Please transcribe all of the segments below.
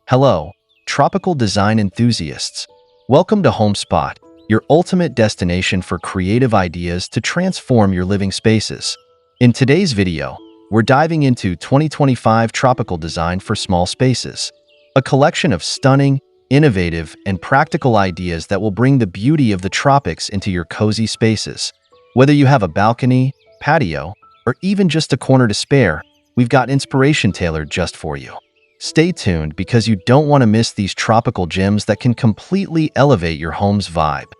Hello, tropical design enthusiasts. Welcome to Homespot, your ultimate destination for creative ideas to transform your living spaces. In today's video, we're diving into 2025 tropical design for small spaces, a collection of stunning, innovative, and practical ideas that will bring the beauty of the tropics into your cozy spaces. Whether you have a balcony, patio, or even just a corner to spare, we've got inspiration tailored just for you. Stay tuned because you don't want to miss these tropical gems that can completely elevate your home's vibe.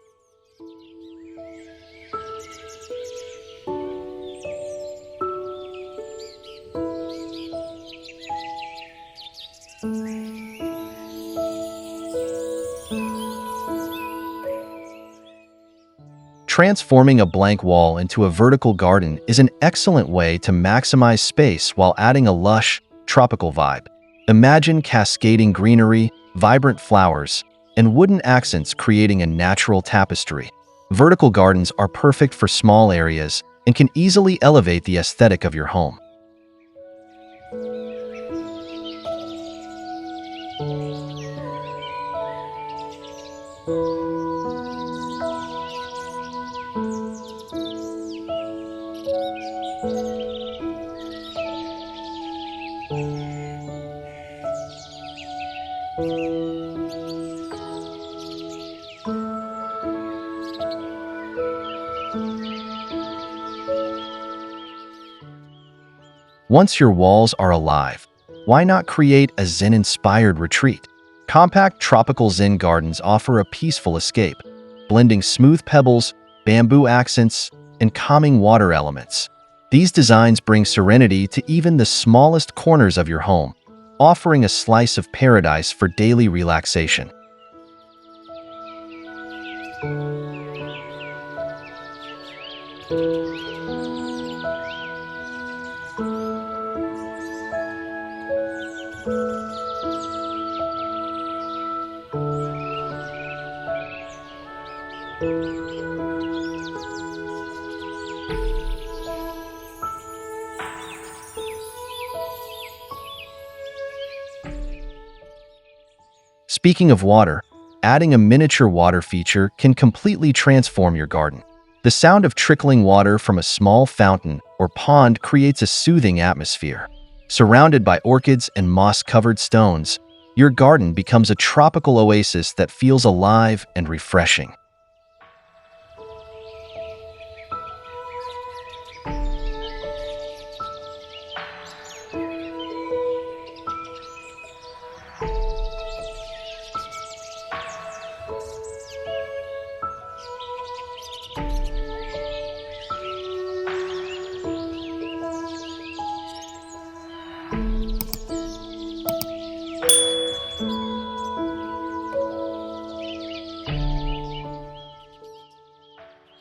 Transforming a blank wall into a vertical garden is an excellent way to maximize space while adding a lush, tropical vibe. Imagine cascading greenery, vibrant flowers, and wooden accents creating a natural tapestry. Vertical gardens are perfect for small areas and can easily elevate the aesthetic of your home. Once your walls are alive, why not create a Zen-inspired retreat? Compact tropical Zen gardens offer a peaceful escape, blending smooth pebbles, bamboo accents, and calming water elements. These designs bring serenity to even the smallest corners of your home, offering a slice of paradise for daily relaxation. Speaking of water, adding a miniature water feature can completely transform your garden. The sound of trickling water from a small fountain or pond creates a soothing atmosphere. Surrounded by orchids and moss-covered stones, your garden becomes a tropical oasis that feels alive and refreshing.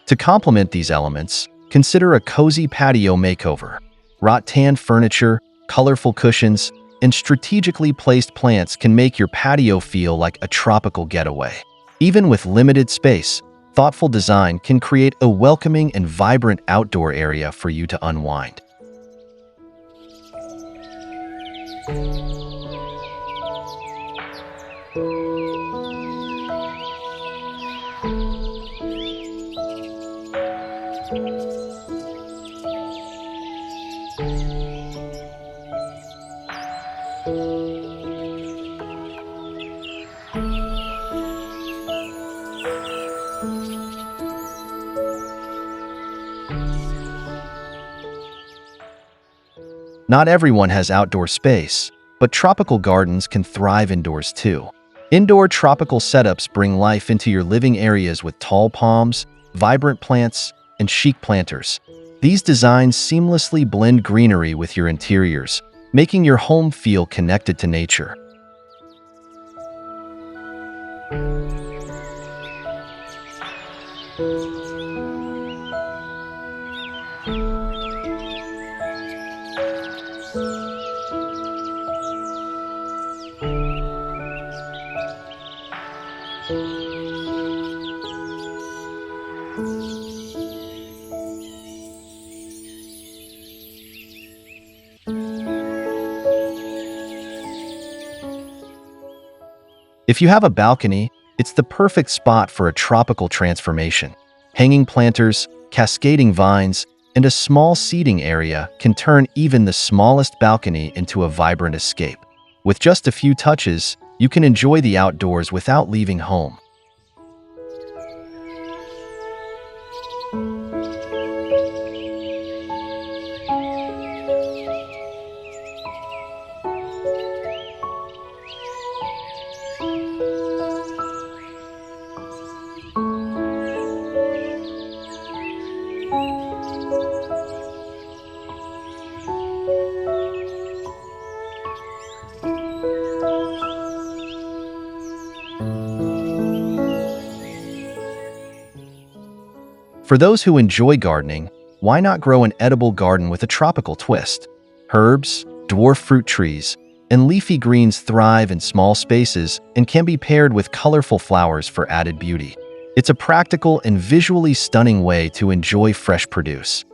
To complement these elements, consider a cozy patio makeover. Rattan furniture, colorful cushions, and strategically placed plants can make your patio feel like a tropical getaway. Even with limited space, thoughtful design can create a welcoming and vibrant outdoor area for you to unwind. Not everyone has outdoor space, but tropical gardens can thrive indoors too. Indoor tropical setups bring life into your living areas with tall palms, vibrant plants, and chic planters. These designs seamlessly blend greenery with your interiors, making your home feel connected to nature. If you have a balcony, it's the perfect spot for a tropical transformation. Hanging planters, cascading vines, and a small seating area can turn even the smallest balcony into a vibrant escape. With just a few touches, you can enjoy the outdoors without leaving home. For those who enjoy gardening, why not grow an edible garden with a tropical twist? Herbs, dwarf fruit trees, and leafy greens thrive in small spaces and can be paired with colorful flowers for added beauty. It's a practical and visually stunning way to enjoy fresh produce.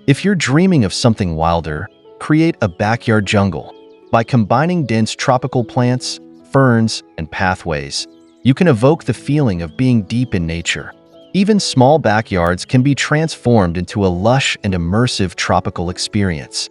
If you're dreaming of something wilder, create a backyard jungle. By combining dense tropical plants, ferns, and pathways, you can evoke the feeling of being deep in nature. Even small backyards can be transformed into a lush and immersive tropical experience.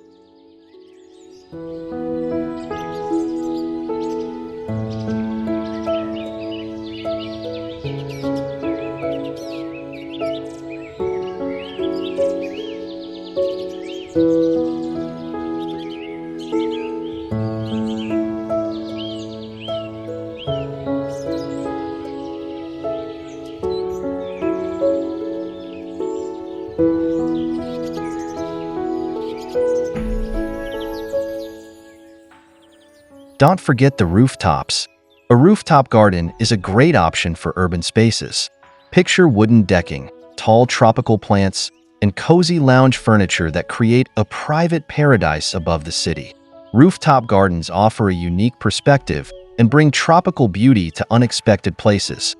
Don't forget the rooftops. A rooftop garden is a great option for urban spaces. Picture wooden decking, tall tropical plants, and cozy lounge furniture that create a private paradise above the city. Rooftop gardens offer a unique perspective and bring tropical beauty to unexpected places.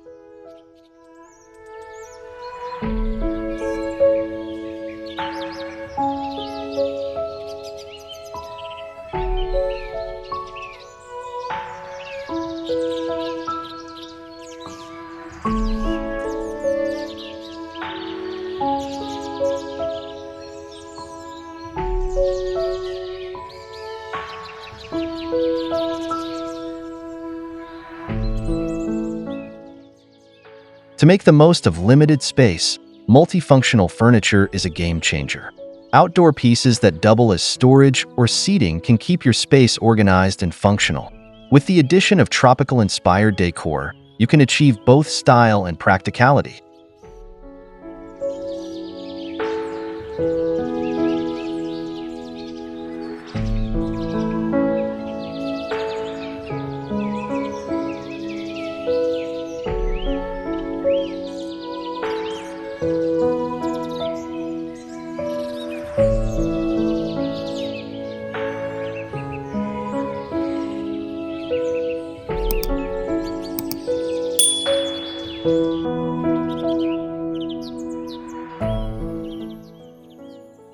To make the most of limited space, multifunctional furniture is a game changer. Outdoor pieces that double as storage or seating can keep your space organized and functional. With the addition of tropical-inspired decor, you can achieve both style and practicality.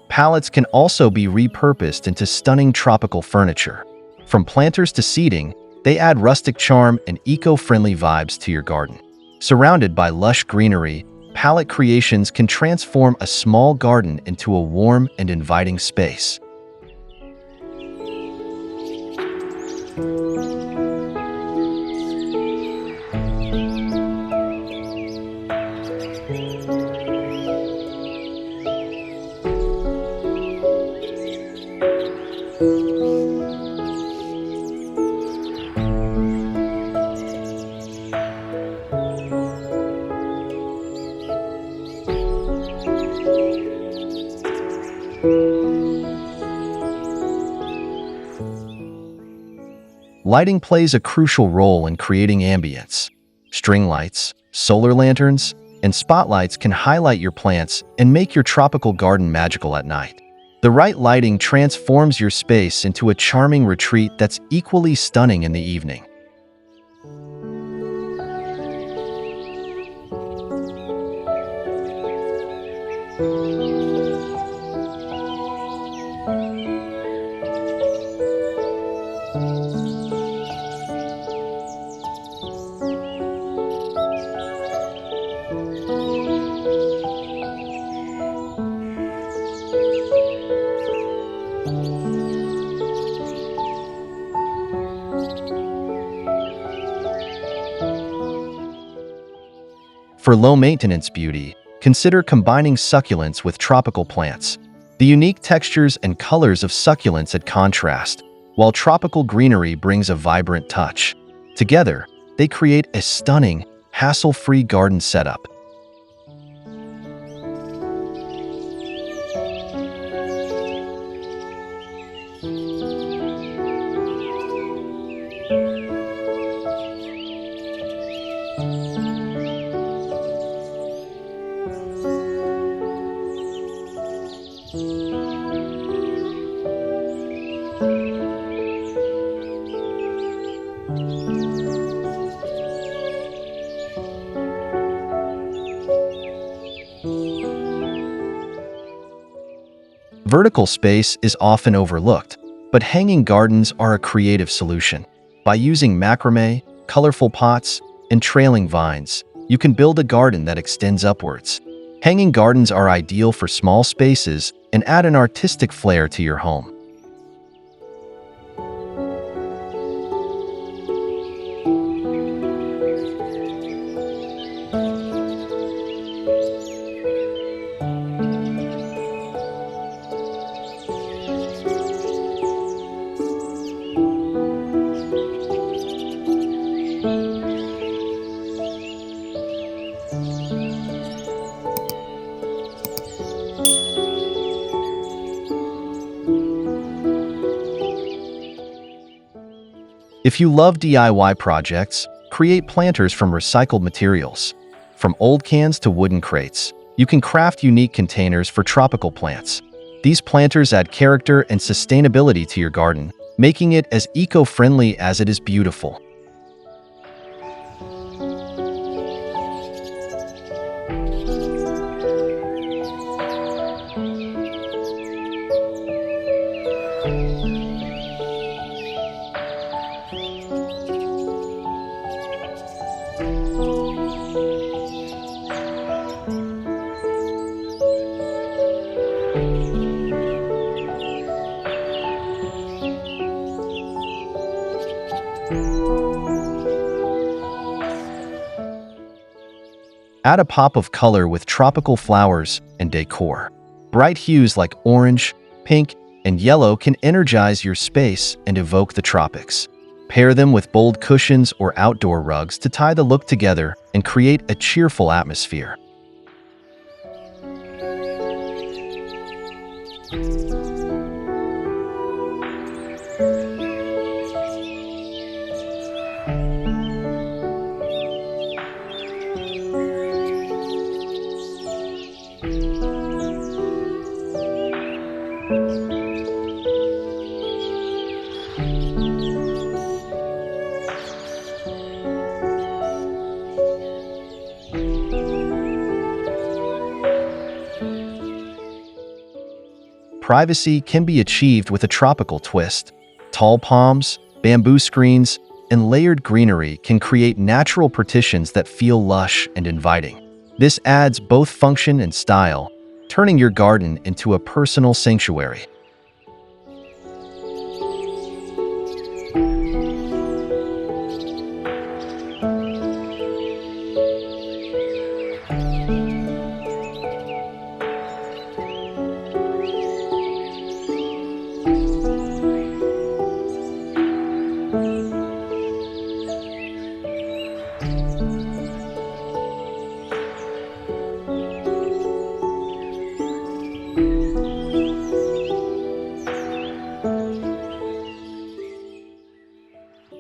Pallets can also be repurposed into stunning tropical furniture. From planters to seating, they add rustic charm and eco-friendly vibes to your garden. Surrounded by lush greenery, pallet creations can transform a small garden into a warm and inviting space. Lighting plays a crucial role in creating ambience. String lights, solar lanterns, and spotlights can highlight your plants and make your tropical garden magical at night. The right lighting transforms your space into a charming retreat that's equally stunning in the evening. For low-maintenance beauty, consider combining succulents with tropical plants. The unique textures and colors of succulents add contrast, while tropical greenery brings a vibrant touch. Together, they create a stunning, hassle-free garden setup. Vertical space is often overlooked, but hanging gardens are a creative solution. By using macrame, colorful pots, and trailing vines, you can build a garden that extends upwards. Hanging gardens are ideal for small spaces and add an artistic flair to your home. If you love DIY projects, create planters from recycled materials. From old cans to wooden crates, you can craft unique containers for tropical plants. These planters add character and sustainability to your garden, making it as eco-friendly as it is beautiful. Add a pop of color with tropical flowers and decor. Bright hues like orange, pink, and yellow can energize your space and evoke the tropics. Pair them with bold cushions or outdoor rugs to tie the look together and create a cheerful atmosphere. Privacy can be achieved with a tropical twist. Tall palms, bamboo screens, and layered greenery can create natural partitions that feel lush and inviting. This adds both function and style, turning your garden into a personal sanctuary.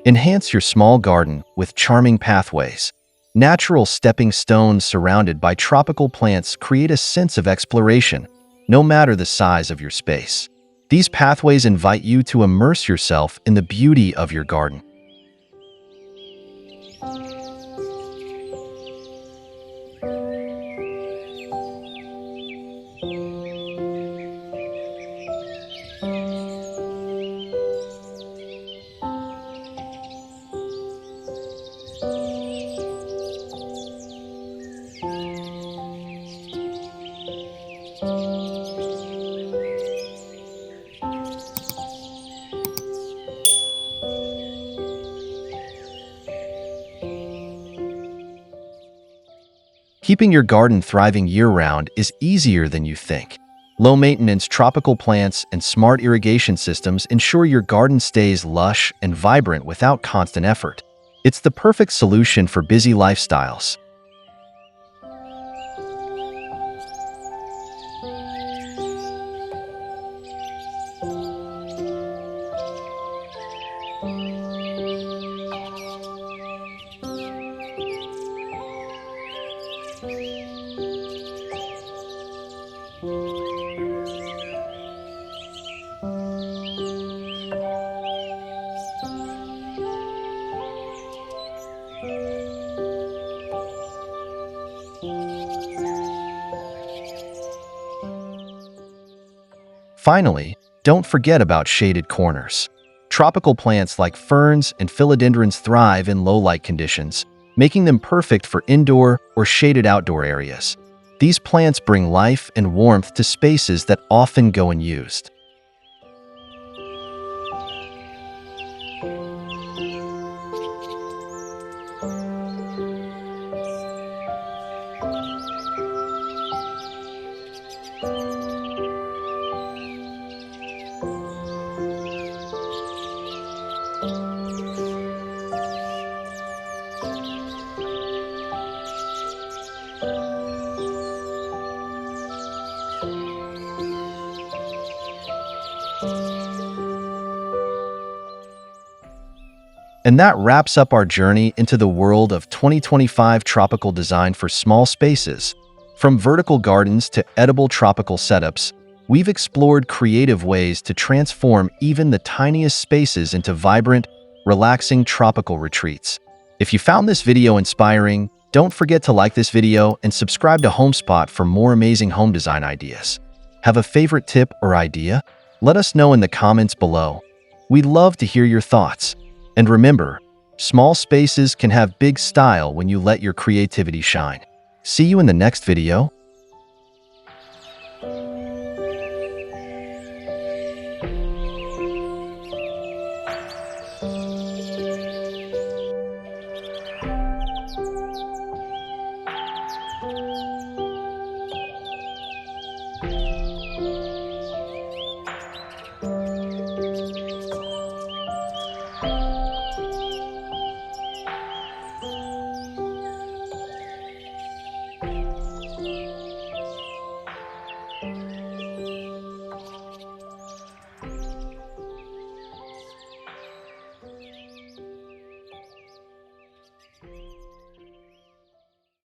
Enhance your small garden with charming pathways. Natural stepping stones surrounded by tropical plants create a sense of exploration, no matter the size of your space. These pathways invite you to immerse yourself in the beauty of your garden. Keeping your garden thriving year-round is easier than you think. Low-maintenance tropical plants and smart irrigation systems ensure your garden stays lush and vibrant without constant effort. It's the perfect solution for busy lifestyles. Finally, don't forget about shaded corners. Tropical plants like ferns and philodendrons thrive in low-light conditions, making them perfect for indoor or shaded outdoor areas. These plants bring life and warmth to spaces that often go unused. And that wraps up our journey into the world of 2025 tropical design for small spaces. From vertical gardens to edible tropical setups, we've explored creative ways to transform even the tiniest spaces into vibrant, relaxing tropical retreats. If you found this video inspiring, don't forget to like this video and subscribe to Homespot for more amazing home design ideas. Have a favorite tip or idea? Let us know in the comments below. We'd love to hear your thoughts. And remember, small spaces can have big style when you let your creativity shine. See you in the next video.